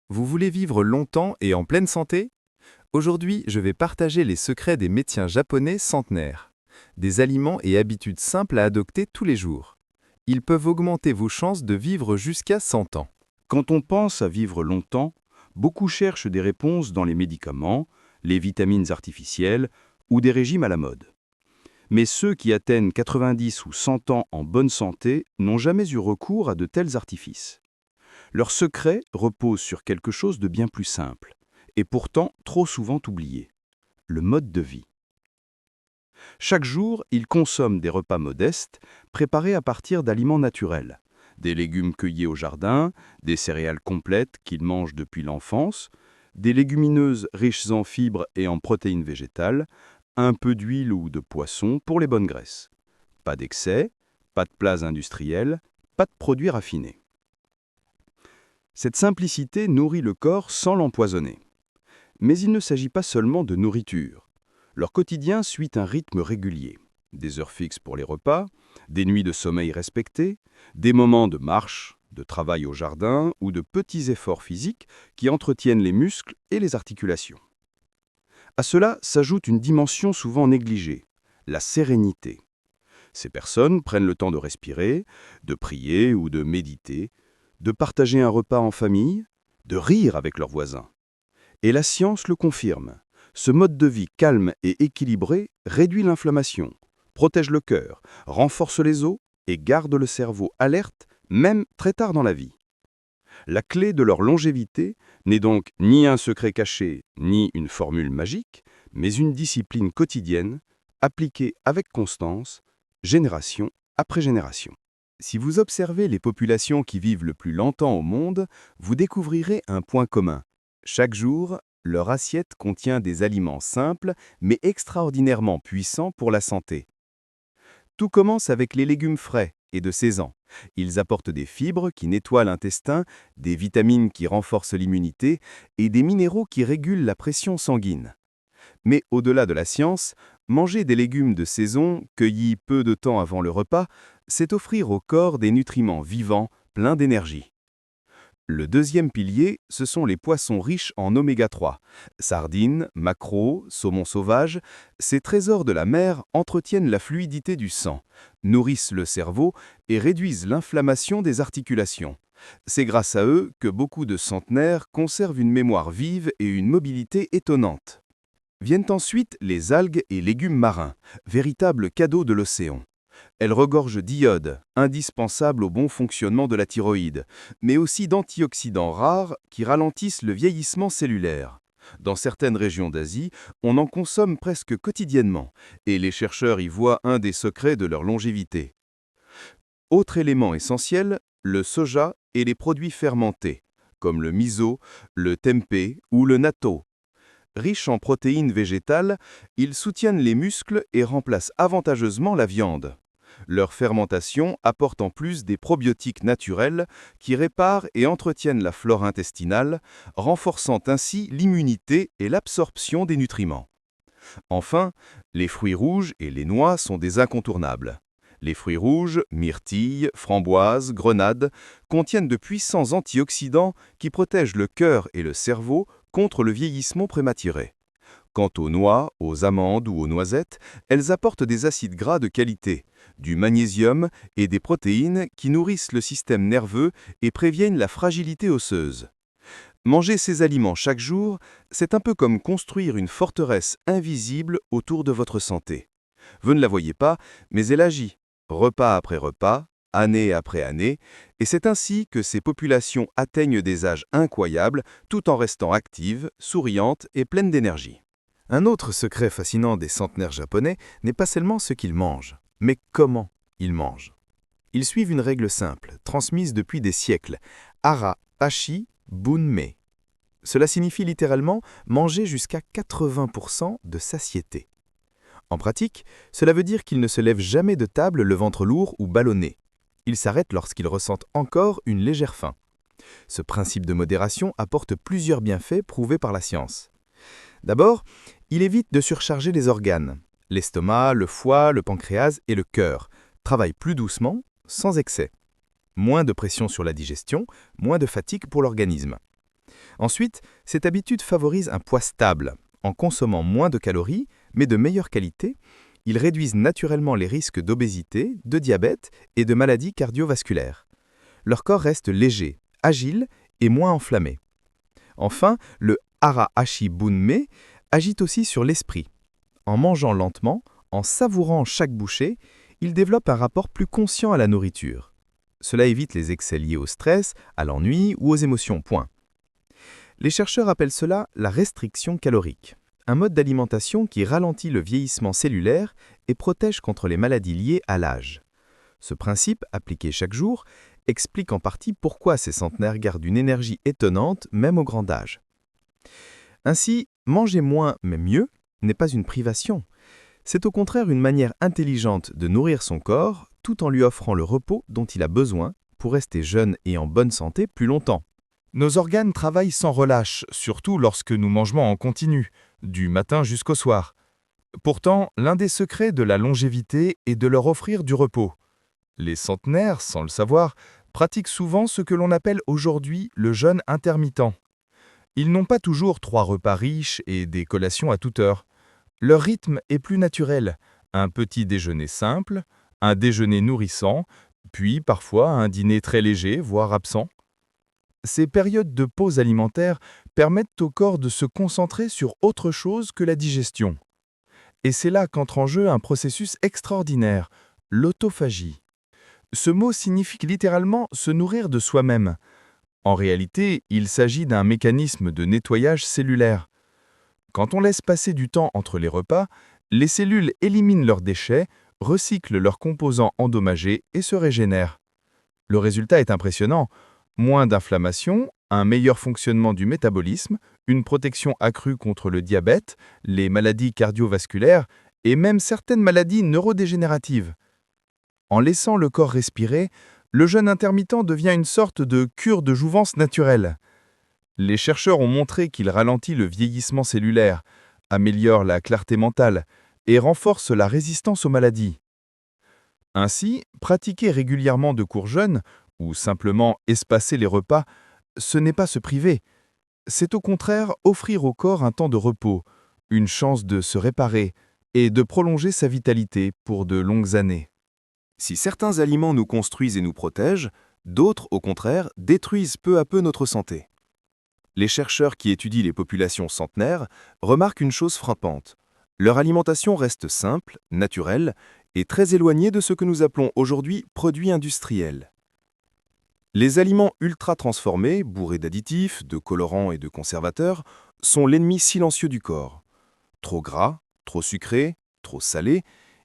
Vous voulez vivre longtemps et en pleine santé? Aujourd'hui, je vais partager les secrets des médecins japonais centenaires. Des aliments et habitudes simples à adopter tous les jours. Ils peuvent augmenter vos chances de vivre jusqu'à 100 ans. Quand on pense à vivre longtemps, beaucoup cherchent des réponses dans les médicaments, les vitamines artificielles ou des régimes à la mode. Mais ceux qui atteignent 90 ou 100 ans en bonne santé n'ont jamais eu recours à de tels artifices. Leur secret repose sur quelque chose de bien plus simple, et pourtant trop souvent oublié: le mode de vie. Chaque jour, ils consomment des repas modestes, préparés à partir d'aliments naturels. Des légumes cueillis au jardin, des céréales complètes qu'ils mangent depuis l'enfance, des légumineuses riches en fibres et en protéines végétales, un peu d'huile ou de poisson pour les bonnes graisses. Pas d'excès, pas de plats industriels, pas de produits raffinés. Cette simplicité nourrit le corps sans l'empoisonner. Mais il ne s'agit pas seulement de nourriture. Leur quotidien suit un rythme régulier. Des heures fixes pour les repas, des nuits de sommeil respectées, des moments de marche, de travail au jardin ou de petits efforts physiques qui entretiennent les muscles et les articulations. À cela s'ajoute une dimension souvent négligée: la sérénité. Ces personnes prennent le temps de respirer, de prier ou de méditer, de partager un repas en famille, de rire avec leurs voisins. Et la science le confirme. Ce mode de vie calme et équilibré réduit l'inflammation, protège le cœur, renforce les os et garde le cerveau alerte, même très tard dans la vie. La clé de leur longévité n'est donc ni un secret caché, ni une formule magique, mais une discipline quotidienne, appliquée avec constance, génération après génération. Si vous observez les populations qui vivent le plus longtemps au monde, vous découvrirez un point commun. Chaque jour, leur assiette contient des aliments simples mais extraordinairement puissants pour la santé. Tout commence avec les légumes frais et de saison. Ils apportent des fibres qui nettoient l'intestin, des vitamines qui renforcent l'immunité et des minéraux qui régulent la pression sanguine. Mais au-delà de la science, manger des légumes de saison, cueillis peu de temps avant le repas, c'est offrir au corps des nutriments vivants, pleins d'énergie. Le deuxième pilier, ce sont les poissons riches en oméga 3. Sardines, maquereaux, saumons sauvages, ces trésors de la mer entretiennent la fluidité du sang, nourrissent le cerveau et réduisent l'inflammation des articulations. C'est grâce à eux que beaucoup de centenaires conservent une mémoire vive et une mobilité étonnante. Viennent ensuite les algues et légumes marins, véritables cadeaux de l'océan. Elles regorgent d'iode, indispensable au bon fonctionnement de la thyroïde, mais aussi d'antioxydants rares qui ralentissent le vieillissement cellulaire. Dans certaines régions d'Asie, on en consomme presque quotidiennement, et les chercheurs y voient un des secrets de leur longévité. Autre élément essentiel, le soja et les produits fermentés, comme le miso, le tempeh ou le natto. Riches en protéines végétales, ils soutiennent les muscles et remplacent avantageusement la viande. Leur fermentation apporte en plus des probiotiques naturels qui réparent et entretiennent la flore intestinale, renforçant ainsi l'immunité et l'absorption des nutriments. Enfin, les fruits rouges et les noix sont des incontournables. Les fruits rouges, myrtilles, framboises, grenades, contiennent de puissants antioxydants qui protègent le cœur et le cerveau contre le vieillissement prématuré. Quant aux noix, aux amandes ou aux noisettes, elles apportent des acides gras de qualité, du magnésium et des protéines qui nourrissent le système nerveux et préviennent la fragilité osseuse. Manger ces aliments chaque jour, c'est un peu comme construire une forteresse invisible autour de votre santé. Vous ne la voyez pas, mais elle agit, repas après repas, année après année, et c'est ainsi que ces populations atteignent des âges incroyables tout en restant actives, souriantes et pleines d'énergie. Un autre secret fascinant des centenaires japonais n'est pas seulement ce qu'ils mangent, mais comment ils mangent. Ils suivent une règle simple, transmise depuis des siècles: hara, hashi, bunme. Cela signifie littéralement manger jusqu'à 80% de satiété. En pratique, cela veut dire qu'ils ne se lèvent jamais de table le ventre lourd ou ballonné. Ils s'arrêtent lorsqu'ils ressentent encore une légère faim. Ce principe de modération apporte plusieurs bienfaits prouvés par la science. D'abord, il évite de surcharger les organes. L'estomac, le foie, le pancréas et le cœur travaillent plus doucement, sans excès. Moins de pression sur la digestion, moins de fatigue pour l'organisme. Ensuite, cette habitude favorise un poids stable. En consommant moins de calories, mais de meilleure qualité, ils réduisent naturellement les risques d'obésité, de diabète et de maladies cardiovasculaires. Leur corps reste léger, agile et moins enflammé. Enfin, le Hara-Hashi Bunme agit aussi sur l'esprit. En mangeant lentement, en savourant chaque bouchée, il développe un rapport plus conscient à la nourriture. Cela évite les excès liés au stress, à l'ennui ou aux émotions. Point. Les chercheurs appellent cela la restriction calorique, un mode d'alimentation qui ralentit le vieillissement cellulaire et protège contre les maladies liées à l'âge. Ce principe, appliqué chaque jour, explique en partie pourquoi ces centenaires gardent une énergie étonnante même au grand âge. Ainsi, manger moins mais mieux n'est pas une privation. C'est au contraire une manière intelligente de nourrir son corps tout en lui offrant le repos dont il a besoin pour rester jeune et en bonne santé plus longtemps. Nos organes travaillent sans relâche, surtout lorsque nous mangeons en continu, du matin jusqu'au soir. Pourtant, l'un des secrets de la longévité est de leur offrir du repos. Les centenaires, sans le savoir, pratiquent souvent ce que l'on appelle aujourd'hui le jeûne intermittent. Ils n'ont pas toujours 3 repas riches et des collations à toute heure. Leur rythme est plus naturel, un petit déjeuner simple, un déjeuner nourrissant, puis parfois un dîner très léger, voire absent. Ces périodes de pause alimentaire permettent au corps de se concentrer sur autre chose que la digestion. Et c'est là qu'entre en jeu un processus extraordinaire, l'autophagie. Ce mot signifie littéralement se nourrir de soi-même. En réalité, il s'agit d'un mécanisme de nettoyage cellulaire. Quand on laisse passer du temps entre les repas, les cellules éliminent leurs déchets, recyclent leurs composants endommagés et se régénèrent. Le résultat est impressionnant. Moins d'inflammation, un meilleur fonctionnement du métabolisme, une protection accrue contre le diabète, les maladies cardiovasculaires et même certaines maladies neurodégénératives. En laissant le corps respirer, le jeûne intermittent devient une sorte de cure de jouvence naturelle. Les chercheurs ont montré qu'il ralentit le vieillissement cellulaire, améliore la clarté mentale et renforce la résistance aux maladies. Ainsi, pratiquer régulièrement de courts jeûnes ou simplement espacer les repas, ce n'est pas se priver. C'est au contraire offrir au corps un temps de repos, une chance de se réparer et de prolonger sa vitalité pour de longues années. Si certains aliments nous construisent et nous protègent, d'autres, au contraire, détruisent peu à peu notre santé. Les chercheurs qui étudient les populations centenaires remarquent une chose frappante. Leur alimentation reste simple, naturelle et très éloignée de ce que nous appelons aujourd'hui produits industriels. Les aliments ultra-transformés, bourrés d'additifs, de colorants et de conservateurs, sont l'ennemi silencieux du corps. Trop gras, trop sucrés, trop salés,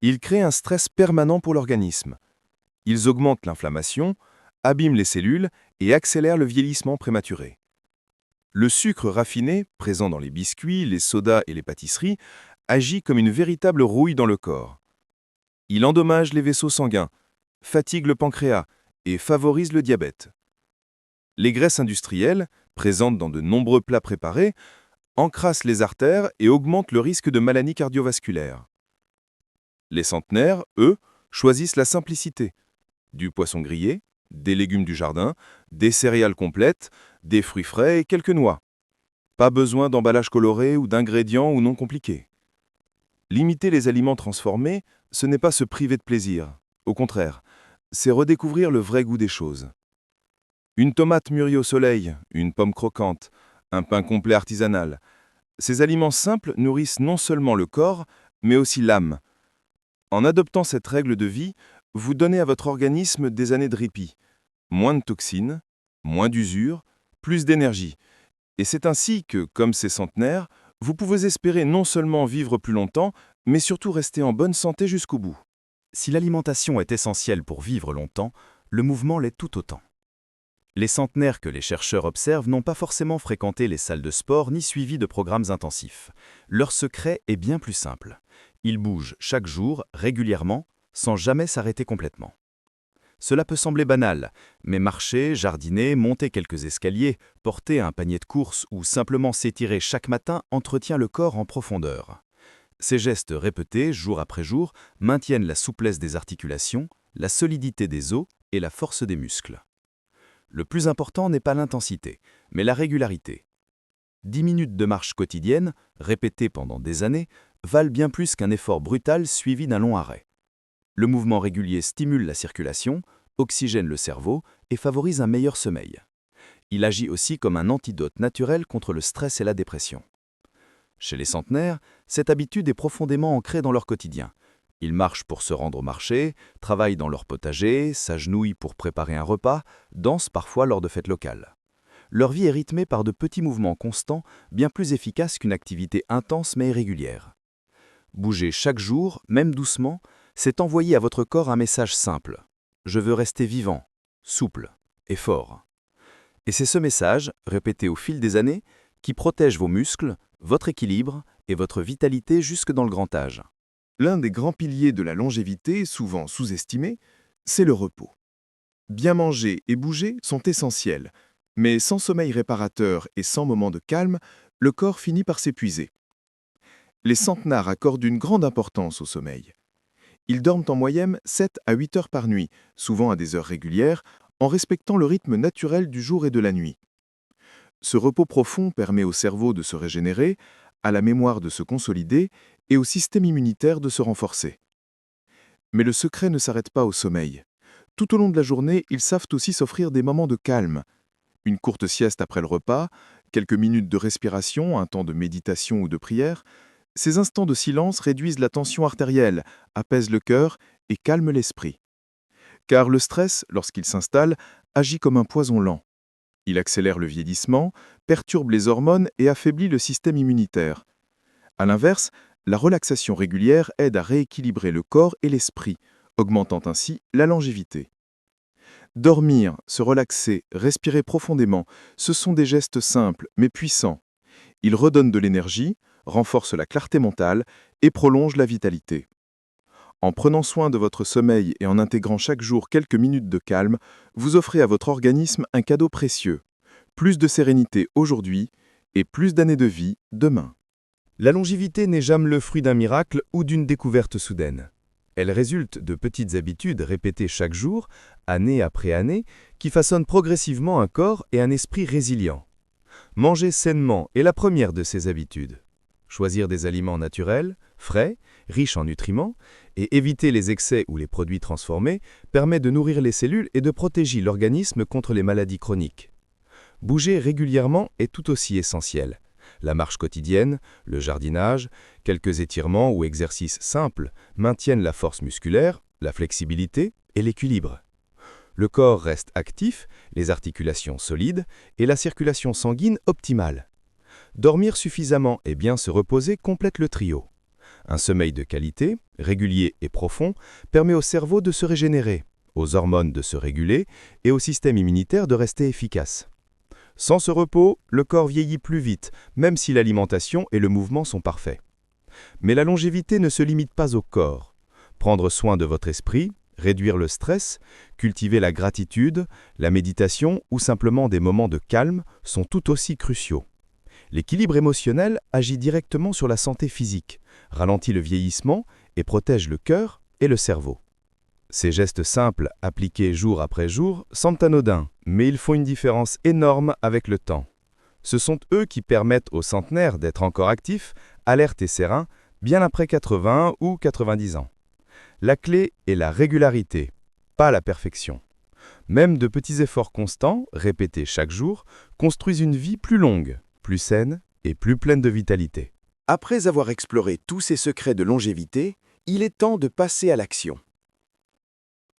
ils créent un stress permanent pour l'organisme. Ils augmentent l'inflammation, abîment les cellules et accélèrent le vieillissement prématuré. Le sucre raffiné, présent dans les biscuits, les sodas et les pâtisseries, agit comme une véritable rouille dans le corps. Il endommage les vaisseaux sanguins, fatigue le pancréas et favorise le diabète. Les graisses industrielles, présentes dans de nombreux plats préparés, encrassent les artères et augmentent le risque de maladies cardiovasculaires. Les centenaires, eux, choisissent la simplicité. Du poisson grillé, des légumes du jardin, des céréales complètes, des fruits frais et quelques noix. Pas besoin d'emballage coloré ou d'ingrédients ou non compliqués. Limiter les aliments transformés, ce n'est pas se priver de plaisir. Au contraire, c'est redécouvrir le vrai goût des choses. Une tomate mûrie au soleil, une pomme croquante, un pain complet artisanal. Ces aliments simples nourrissent non seulement le corps, mais aussi l'âme. En adoptant cette règle de vie, vous donnez à votre organisme des années de répit. Moins de toxines, moins d'usure, plus d'énergie. Et c'est ainsi que, comme ces centenaires, vous pouvez espérer non seulement vivre plus longtemps, mais surtout rester en bonne santé jusqu'au bout. Si l'alimentation est essentielle pour vivre longtemps, le mouvement l'est tout autant. Les centenaires que les chercheurs observent n'ont pas forcément fréquenté les salles de sport ni suivi de programmes intensifs. Leur secret est bien plus simple. Ils bougent chaque jour, régulièrement, sans jamais s'arrêter complètement. Cela peut sembler banal, mais marcher, jardiner, monter quelques escaliers, porter un panier de courses ou simplement s'étirer chaque matin entretient le corps en profondeur. Ces gestes répétés, jour après jour, maintiennent la souplesse des articulations, la solidité des os et la force des muscles. Le plus important n'est pas l'intensité, mais la régularité. 10 minutes de marche quotidienne, répétée pendant des années, valent bien plus qu'un effort brutal suivi d'un long arrêt. Le mouvement régulier stimule la circulation, oxygène le cerveau et favorise un meilleur sommeil. Il agit aussi comme un antidote naturel contre le stress et la dépression. Chez les centenaires, cette habitude est profondément ancrée dans leur quotidien. Ils marchent pour se rendre au marché, travaillent dans leur potager, s'agenouillent pour préparer un repas, dansent parfois lors de fêtes locales. Leur vie est rythmée par de petits mouvements constants, bien plus efficaces qu'une activité intense mais irrégulière. Bouger chaque jour, même doucement, c'est envoyer à votre corps un message simple. Je veux rester vivant, souple et fort. Et c'est ce message, répété au fil des années, qui protège vos muscles, votre équilibre et votre vitalité jusque dans le grand âge. L'un des grands piliers de la longévité, souvent sous-estimé, c'est le repos. Bien manger et bouger sont essentiels, mais sans sommeil réparateur et sans moment de calme, le corps finit par s'épuiser. Les centenards accordent une grande importance au sommeil. Ils dorment en moyenne 7 à 8 heures par nuit, souvent à des heures régulières, en respectant le rythme naturel du jour et de la nuit. Ce repos profond permet au cerveau de se régénérer, à la mémoire de se consolider et au système immunitaire de se renforcer. Mais le secret ne s'arrête pas au sommeil. Tout au long de la journée, ils savent aussi s'offrir des moments de calme. Une courte sieste après le repas, quelques minutes de respiration, un temps de méditation ou de prière, ces instants de silence réduisent la tension artérielle, apaisent le cœur et calment l'esprit. Car le stress, lorsqu'il s'installe, agit comme un poison lent. Il accélère le vieillissement, perturbe les hormones et affaiblit le système immunitaire. À l'inverse, la relaxation régulière aide à rééquilibrer le corps et l'esprit, augmentant ainsi la longévité. Dormir, se relaxer, respirer profondément, ce sont des gestes simples mais puissants. Ils redonnent de l'énergie, renforcent la clarté mentale et prolongent la vitalité. En prenant soin de votre sommeil et en intégrant chaque jour quelques minutes de calme, vous offrez à votre organisme un cadeau précieux. Plus de sérénité aujourd'hui et plus d'années de vie demain. La longévité n'est jamais le fruit d'un miracle ou d'une découverte soudaine. Elle résulte de petites habitudes répétées chaque jour, année après année, qui façonnent progressivement un corps et un esprit résilients. Manger sainement est la première de ces habitudes. Choisir des aliments naturels, frais, riches en nutriments, et éviter les excès ou les produits transformés permet de nourrir les cellules et de protéger l'organisme contre les maladies chroniques. Bouger régulièrement est tout aussi essentiel. La marche quotidienne, le jardinage, quelques étirements ou exercices simples maintiennent la force musculaire, la flexibilité et l'équilibre. Le corps reste actif, les articulations solides et la circulation sanguine optimale. Dormir suffisamment et bien se reposer complète le trio. Un sommeil de qualité, régulier et profond, permet au cerveau de se régénérer, aux hormones de se réguler et au système immunitaire de rester efficace. Sans ce repos, le corps vieillit plus vite, même si l'alimentation et le mouvement sont parfaits. Mais la longévité ne se limite pas au corps. Prendre soin de votre esprit, réduire le stress, cultiver la gratitude, la méditation ou simplement des moments de calme sont tout aussi cruciaux. L'équilibre émotionnel agit directement sur la santé physique, ralentit le vieillissement et protège le cœur et le cerveau. Ces gestes simples, appliqués jour après jour, semblent anodins, mais ils font une différence énorme avec le temps. Ce sont eux qui permettent aux centenaires d'être encore actifs, alertes et sereins, bien après 80 ou 90 ans. La clé est la régularité, pas la perfection. Même de petits efforts constants, répétés chaque jour, construisent une vie plus longue, plus saine et plus pleine de vitalité. Après avoir exploré tous ces secrets de longévité, il est temps de passer à l'action.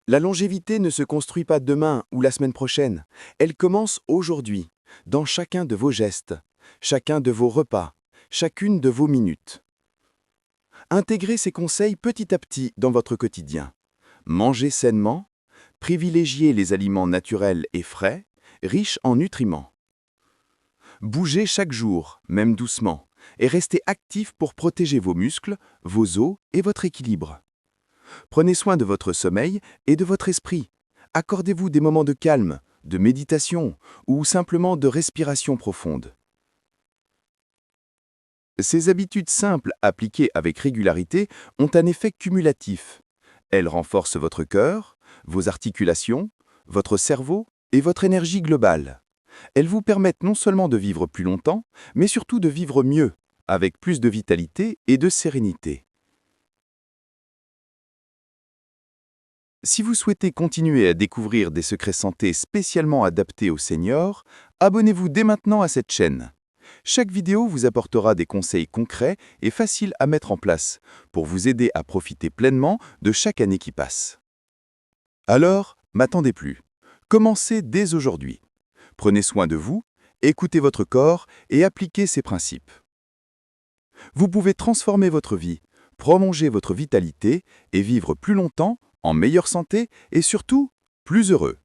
La longévité ne se construit pas demain ou la semaine prochaine. Elle commence aujourd'hui, dans chacun de vos gestes, chacun de vos repas, chacune de vos minutes. Intégrez ces conseils petit à petit dans votre quotidien. Mangez sainement, privilégiez les aliments naturels et frais, riches en nutriments. Bougez chaque jour, même doucement, et restez actif pour protéger vos muscles, vos os et votre équilibre. Prenez soin de votre sommeil et de votre esprit. Accordez-vous des moments de calme, de méditation ou simplement de respiration profonde. Ces habitudes simples appliquées avec régularité ont un effet cumulatif. Elles renforcent votre cœur, vos articulations, votre cerveau et votre énergie globale. Elles vous permettent non seulement de vivre plus longtemps, mais surtout de vivre mieux, avec plus de vitalité et de sérénité. Si vous souhaitez continuer à découvrir des secrets santé spécialement adaptés aux seniors, abonnez-vous dès maintenant à cette chaîne. Chaque vidéo vous apportera des conseils concrets et faciles à mettre en place pour vous aider à profiter pleinement de chaque année qui passe. Alors, m'attendez plus. Commencez dès aujourd'hui. Prenez soin de vous, écoutez votre corps et appliquez ces principes. Vous pouvez transformer votre vie, prolonger votre vitalité et vivre plus longtemps, en meilleure santé et surtout plus heureux.